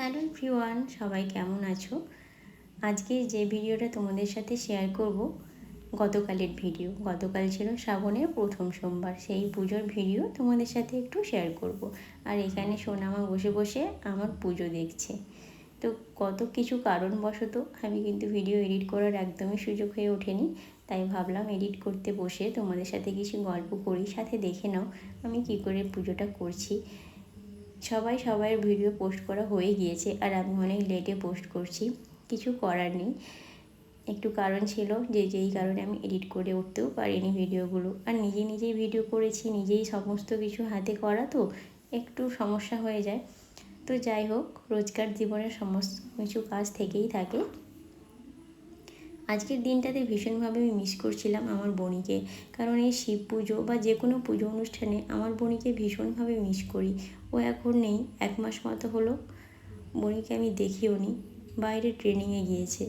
Hello everyone, সবাই কেমন আছো? আজকে যে ভিডিওটা তোমাদের সাথে শেয়ার করব গতকালের ভিডিও। গতকাল ছিল শ্রাবণের প্রথম সোমবার, সেই পুজোর ভিডিও তোমাদের সাথে একটু শেয়ার করব। আর এখানে সোনামা বসে বসে আমার পুজো দেখছে। তো কত কিছু কারণবশত আমি কিন্তু ভিডিও এডিট করার একদমই সুযোগ হয়ে ওঠেনি, তাই ভাবলাম এডিট করতে বসে তোমাদের সাথে কিছু গল্প করি, সাথে দেখে নাও আমি কী করে পুজোটা করছি। সবাই সবার ভিডিও পোস্ট করা হয়ে গিয়েছে আর আমি অনেক লেটে পোস্ট করছি, কিছু করার নেই। একটু কারণ ছিল যেই কারণে আমি এডিট করে উঠতেও পারিনি ভিডিওগুলো। আর নিজেই ভিডিও করেছি, নিজেই সমস্ত কিছু হাতে করা, তো একটু সমস্যা হয়ে যায়। তো যাই হোক, রোজকার জীবনের সমস্ত কিছু কাজ থেকেই থাকে। আজকের দিনটাতে ভীষণভাবে আমি মিস করছিলাম আমার বোনিকে, কারণ এই শিব পুজো বা যে কোনো পুজো অনুষ্ঠানে আমার বোনিকে ভীষণভাবে মিস করি। ও এখন নেই, 1 মাস মতো হলো বোনিকে আমি দেখিও নি, বাইরে ট্রেনিংয়ে গিয়েছে।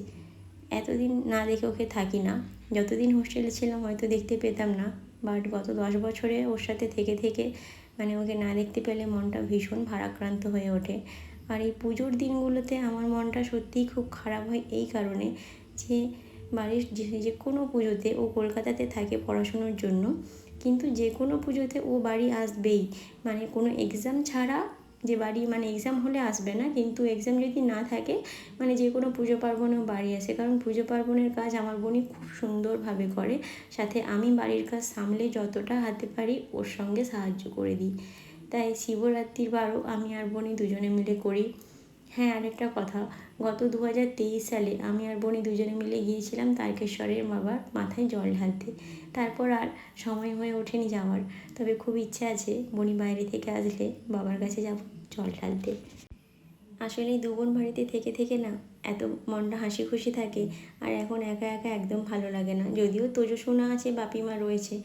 এতদিন না দেখে ওকে থাকি না, যতদিন হোস্টেলে ছিলাম হয়তো দেখতে পেতাম না, বাট গত 10 বছরে ওর সাথে থেকে থেকে মানে ওকে না দেখতে পেলে মনটা ভীষণ ভারাক্রান্ত হয়ে ওঠে। আর এই পুজোর দিনগুলোতে আমার মনটা সত্যিই খুব খারাপ হয় এই কারণে যে বাড়ির যে কোনো পুজোতে ও কলকাতাতে থাকে পড়াশুনোর জন্য, কিন্তু যে কোনো পুজোতে ও বাড়ি আসবেই। মানে কোনো এক্সাম ছাড়া যে বাড়ি, মানে এক্সাম হলে আসবে না, কিন্তু এক্সাম যদি না থাকে মানে যে কোনো পুজো পার্বণেও বাড়ি আসে, কারণ পুজো পার্বণের কাজ আমার বোনই খুব সুন্দরভাবে করে। সাথে আমি বাড়ির কাজ সামলে যতটা হাতে পারি ওর সঙ্গে সাহায্য করে দিই। তাই শিবরাত্রির বারও আমি আর বোনই দুজনে মিলে করি। হ্যাঁ, আরেকটা কথা, গত 2023 সালে আমি আর বোনি দুজনে মিলে গিয়েছিলাম তারকেশ্বরের বাবার মাথায় জল ঢালতে। তারপর আর সময় হয়ে ওঠেনি যাওয়ার, তবে খুব ইচ্ছে আছে বনি বাইরে থেকে আসলে বাবার কাছে যাব জল ঢালতে। আসলে এই 2 বোন বাড়িতে থেকে থেকে না এত মনটা হাসি খুশি থাকে, আর এখন একা একা একদম ভালো লাগে না। যদিও তোজো সোনা আছে, বাপিমা রয়েছে,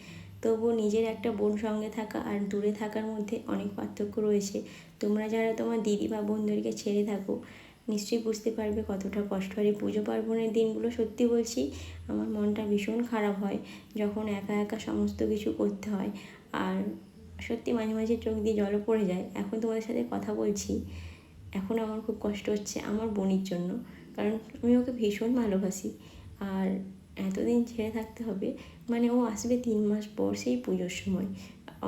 তবুও নিজের একটা বোন সঙ্গে থাকা আর দূরে থাকার মধ্যে অনেক পার্থক্য রয়েছে। তোমরা যারা তোমার দিদি বা বোনদেরকে ছেড়ে থাকো নিশ্চয়ই বুঝতে পারবে কতটা কষ্ট হয়। এই পুজো পার্বণের দিনগুলো সত্যি বলছি আমার মনটা ভীষণ খারাপ হয় যখন একা একা সমস্ত কিছু করতে হয়। আর সত্যি মাঝে মাঝে চোখ দিয়ে জলও পড়ে যায়। এখন তোমাদের সাথে কথা বলছি, এখন আমার খুব কষ্ট হচ্ছে আমার বোনির জন্য, কারণ আমি ওকে ভীষণ ভালোবাসি। আর এতদিন ছেড়ে থাকতে হবে, মানে ও আসবে 3 মাস পর সেই পুজোর সময়,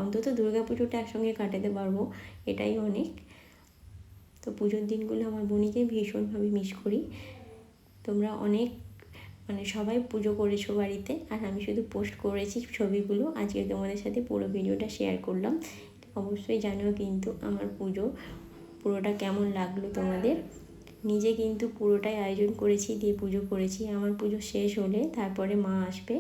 অন্তত দুর্গা পুজোটা একসঙ্গে কাটাতে পারবো, এটাই অনেক। তো পুজোর দিনগুলো আমার বোনিকে ভীষণভাবে মিস করি। তোমরা অনেক মানে সবাই পুজো করেছো বাড়িতে, আর আমি শুধু পোস্ট করেছি ছবিগুলো। আজকে তোমাদের সাথে পুরো ভিডিওটা শেয়ার করলাম। অবশ্যই জানিও কিন্তু আমার পুজো পুরোটা কেমন লাগলো তোমাদের। নিজে কিন্তু পুরোটাই আয়োজন করেছি, দিয়ে পুজো করেছি। আমার পুজো শেষ হলে তারপরে মা আসবে,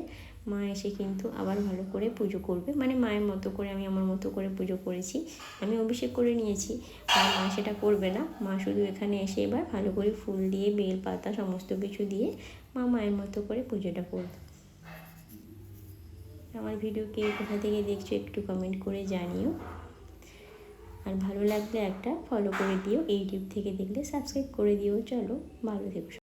মা এসে কিন্তু আবার ভালো করে পুজো করবে, মানে মায়ের মতো করে আমি আমার মতো করে পুজো করেছি। আমি অভিষেক করে নিয়েছি, আর মা সেটা করবে না। মা শুধু এখানে এসে এবার ভালো করে ফুল দিয়ে বেল পাতা সমস্ত কিছু দিয়ে মা মায়ের মতো করে পুজোটা করবে। আমার ভিডিও কে কোথা থেকে দেখছো একটু কমেন্ট করে জানিও। আর ভালো লাগলে একটা ফলো করে দিও, ইউটিউব থেকে দেখলে সাবস্ক্রাইব করে দিও। চলো, ভালো থেকো।